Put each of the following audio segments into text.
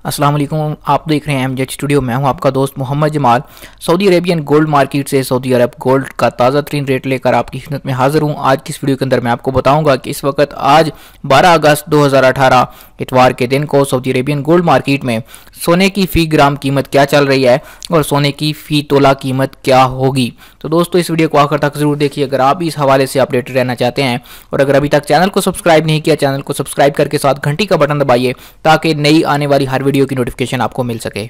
अस्सलाम वालेकुम। आप देख रहे हैं एमजेड स्टूडियो। मैं हूं आपका दोस्त Mohammad Jamal. Saudi Arabian gold market से सऊदी अरब गोल्ड का ताज़ा तरीन रेट लेकर आपकी खिदमत में हाजिर हूं। आज की इस वीडियो के अंदर मैं आपको बताऊंगा कि इस वक्त आज 12 अगस्त 2018 इतवार के दिन को सऊदी अरेबियन गोल्ड मार्केट में सोने की फ़ी ग्राम कीमत क्या चल रही है और सोने की फ़ी तोला कीमत क्या होगी। तो दोस्तों, इस वीडियो को आखिर तक ज़रूर देखिए अगर आप इस हवाले से अपडेटेड रहना चाहते हैं। और अगर अभी तक चैनल को सब्सक्राइब नहीं किया, चैनल को सब्सक्राइब करके साथ घंटी का बटन दबाइए ताकि नई आने वाली हर वीडियो की नोटिफिकेशन आपको मिल सके।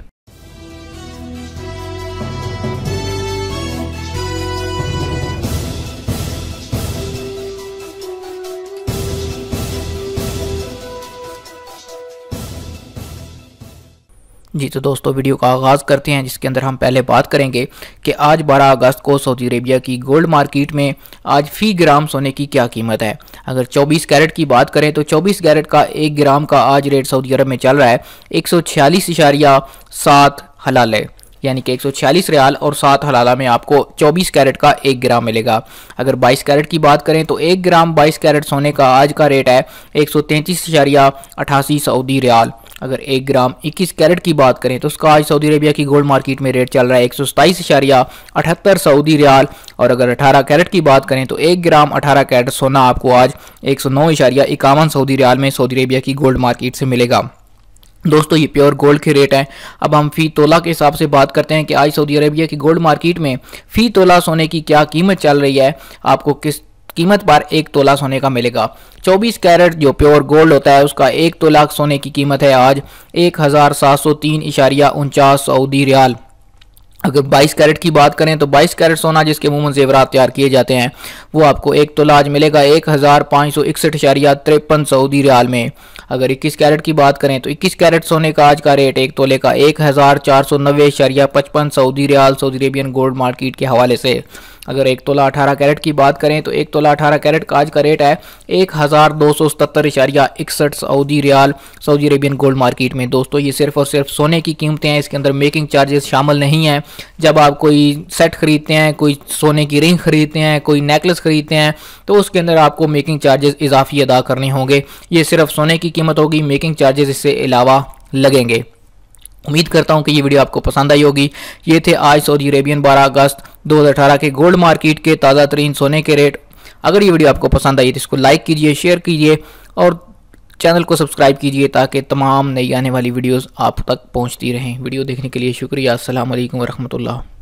जी तो दोस्तों, वीडियो का आगाज़ करते हैं, जिसके अंदर हम पहले बात करेंगे कि आज 12 अगस्त को सऊदी अरेबिया की गोल्ड मार्केट में आज फ़ी ग्राम सोने की क्या कीमत है। अगर 24 कैरेट की बात करें तो 24 कैरेट का 1 ग्राम का आज रेट सऊदी अरब में चल रहा है 146.7 हलाले, यानी कि 146 रियाल और 7 हलाला में आपको 24 कैरेट का 1 ग्राम मिलेगा। अगर 22 कैरेट की बात करें तो 1 ग्राम 22 कैरेट सोने का आज का रेट है 133.88 सऊदी रियाल। अगर 1 ग्राम 21 कैरेट की बात करें तो उसका आज सऊदी अरेबिया की गोल्ड मार्केट में रेट चल रहा है 127.78 सऊदी रियाल। और अगर 18 कैरेट की बात करें तो 1 ग्राम 18 कैरेट सोना आपको आज 109.51 सऊदी रियाल में सऊदी अरेबिया की गोल्ड मार्केट से मिलेगा। दोस्तों, ये प्योर गोल्ड के रेट हैं। अब हम फ़ी तोला के हिसाब से बात करते हैं कि आज सऊदी अरेबिया की गोल्ड मार्केट में फ़ी तोला सोने की क्या कीमत चल रही है, आपको किस कीमत पर 1 तोला सोने का मिलेगा। 24 कैरेट जो प्योर गोल्ड होता है उसका 1 तोला सोने की कीमत है आज 1703.49 सऊदी रियाल। अगर 22 कैरेट की बात करें तो 22 कैरेट सोना जिसके मुंह जेवरात तैयार किए जाते हैं वो आपको 1 तोला आज मिलेगा 1561.53 सऊदी रियाल में। अगर 21 कैरेट की बात करें तो 21 कैरेट सोने का आज का रेट 1 तोले का 1490.55 Saudi riyal Saudi Arabian gold market के हवाले से। अगर 1 तोला 18 कैरेट की बात करें तो 1 तोला 18 कैरेट का आज का रेट है 1277.61 Saudi riyal Saudi Arabian gold market में। दोस्तों, ये सिर्फ और सिर्फ सोने की कीमतें हैं, इसके अंदर मेकिंग चार्जेस शामिल नहीं हैं। जब आप कोई सेट खरीदते हैं, कोई सोने की रिंग खरीदते हैं, कोई नेकलेस खरीदते हैं तो उसके अंदर आपको मेकिंग चार्जेस इजाफी अदा करने होंगे। ये सिर्फ सोने की कीमत होगी, मेकिंग चार्जेस इससे अलावा लगेंगे। उम्मीद करता हूं कि ये वीडियो आपको पसंद आई होगी। ये थे आज सऊदी अरेबियन 12 अगस्त 2018 के गोल्ड मार्केट के ताज़ा तरीन सोने के रेट। अगर ये वीडियो आपको पसंद आई तो इसको लाइक कीजिए, शेयर कीजिए और चैनल को सब्सक्राइब कीजिए ताकि तमाम नई आने वाली वीडियोस आप तक पहुंचती रहें। वीडियो देखने के लिए शुक्रिया। अस्सलाम वालेकुम व रहमतुल्लाह।